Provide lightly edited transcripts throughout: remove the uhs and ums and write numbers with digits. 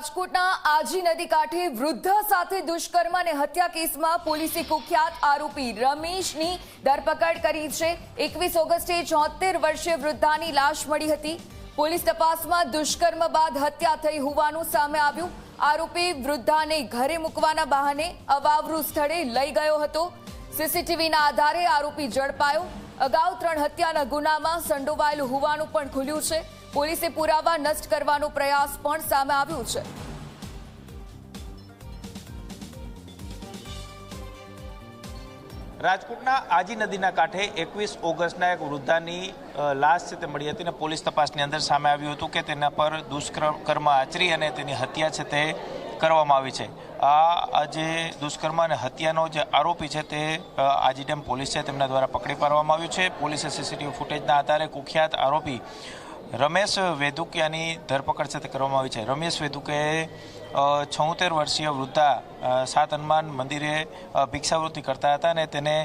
રાજકોટના આજી નદી કાંઠે વૃદ્ધ સાથે દુષ્કર્મ અને હત્યા કેસમાં પોલીસે કુખ્યાત આરોપી રમેશની ધરપકડ કરી છે। 21 ઓગસ્ટે 74 વર્ષીય વૃદ્ધાની લાશ મળી હતી। પોલીસ તપાસમાં દુષ્કર્મ બાદ હત્યા થઈ હોવાનું સામે આવ્યું। આરોપી વૃદ્ધાને ઘરે મૂકવાના બહાને અવાવરૂ સ્થળે લઈ ગયો હતો। સીસીટીવીના આધારે આરોપી ઝડપાયો। અગાઉ 3 હત્યાના ગુનામાં સંડોવાયેલું હોવાનું પણ ખુલ્યું છે। પોલીસે પુરાવા નષ્ટ કરવાનો પ્રયાસ પણ સામે આવ્યો છે। રાજકોટના આજી નદીના કાંઠે 21 ઓગસ્ટના એક વૃદ્ધાની લાશ છે તે મળી હતી અને પોલીસ તપાસની અંદર સામે આવ્યું હતું કે તેના પર દુષ્કર્મ આચરી અને તેની હત્યા છે તે કરવામાં આવી છે। આ જે દુષ્કર્મ અને હત્યાનો જે આરોપી છે તે આજી ડેમ પોલીસ છે તેમના દ્વારા પકડી પાડવામાં આવ્યું છે। પોલીસે સીસીટીવી ફૂટેજના આધારે કુખ્યાત આરોપી રમેશ વેદુકિયાની ધરપકડ છે તે કરવામાં આવી છે। રમેશ વેદુકિયાએ 76 વર્ષીય વૃદ્ધા સાત હનુમાન મંદિરે ભિક્ષાવૃત્તિ કરતા હતા અને તેને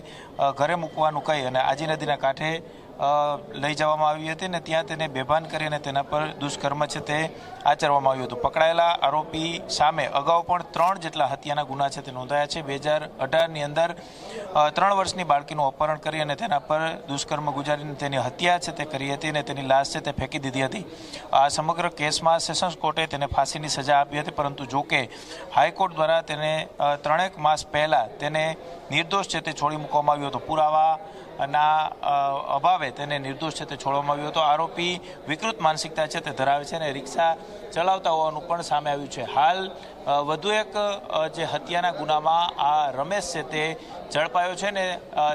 ઘરે મૂકવાનું કહી અને આજી નદીના કાંઠે લઈ જવામાં આવી હતી અને ત્યાં તેને બેભાન કરી અને તેના પર દુષ્કર્મ છે તે આચરવામાં આવ્યું હતું। પકડાયેલા આરોપી સામે અગાઉ પણ 3 જેટલા હત્યાના ગુના છે તે નોંધાયા છે। 2018ની અંદર 3 વર્ષની બાળકીનું અપહરણ કરી અને તેના પર દુષ્કર્મ ગુજારીને તેની હત્યા છે તે કરી હતી અને તેની લાશ છે તે ફેંકી દીધી હતી। આ સમગ્ર કેસમાં સેશન્સ કોર્ટે તેને ફાંસીની સજા આપી હતી, પરંતુ જો કે હાઈકોર્ટ દ્વારા તેને 3 માસ પહેલાં તેને નિર્દોષ છે તે છોડી મૂકવામાં આવ્યો હતો। પુરાવાના અભાવે તેને નિર્દોષ છે તે છોડવામાં આવ્યો હતો। આરોપી વિકૃત માનસિકતા છે તે ધરાવે છે અને રિક્ષા ચલાવતા હોવાનું પણ સામે આવ્યું છે। હાલ વધુ એક જે હત્યાના ગુનામાં આ રમેશ છે તે ઝડપાયો છે ને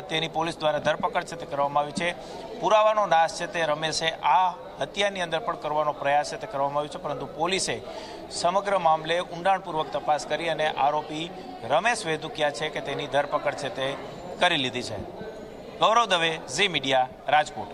તેની પોલીસ દ્વારા ધરપકડ છે તે કરવામાં આવી છે। પુરાવાનો નાશ છે તે રમેશે આ હત્યાની અંદર પણ કરવાનો પ્રયાસ છે તે કરવામાં આવ્યો છે, પરંતુ પોલીસે સમગ્ર મામલે ઊંડાણપૂર્વક તપાસ કરી અને આરોપી રમેશ વેદુકિયા છે કે તેની ધરપકડ છે તે કરી લીધી છે। ગૌરવ દવે, ઝી મીડિયા, રાજકોટ।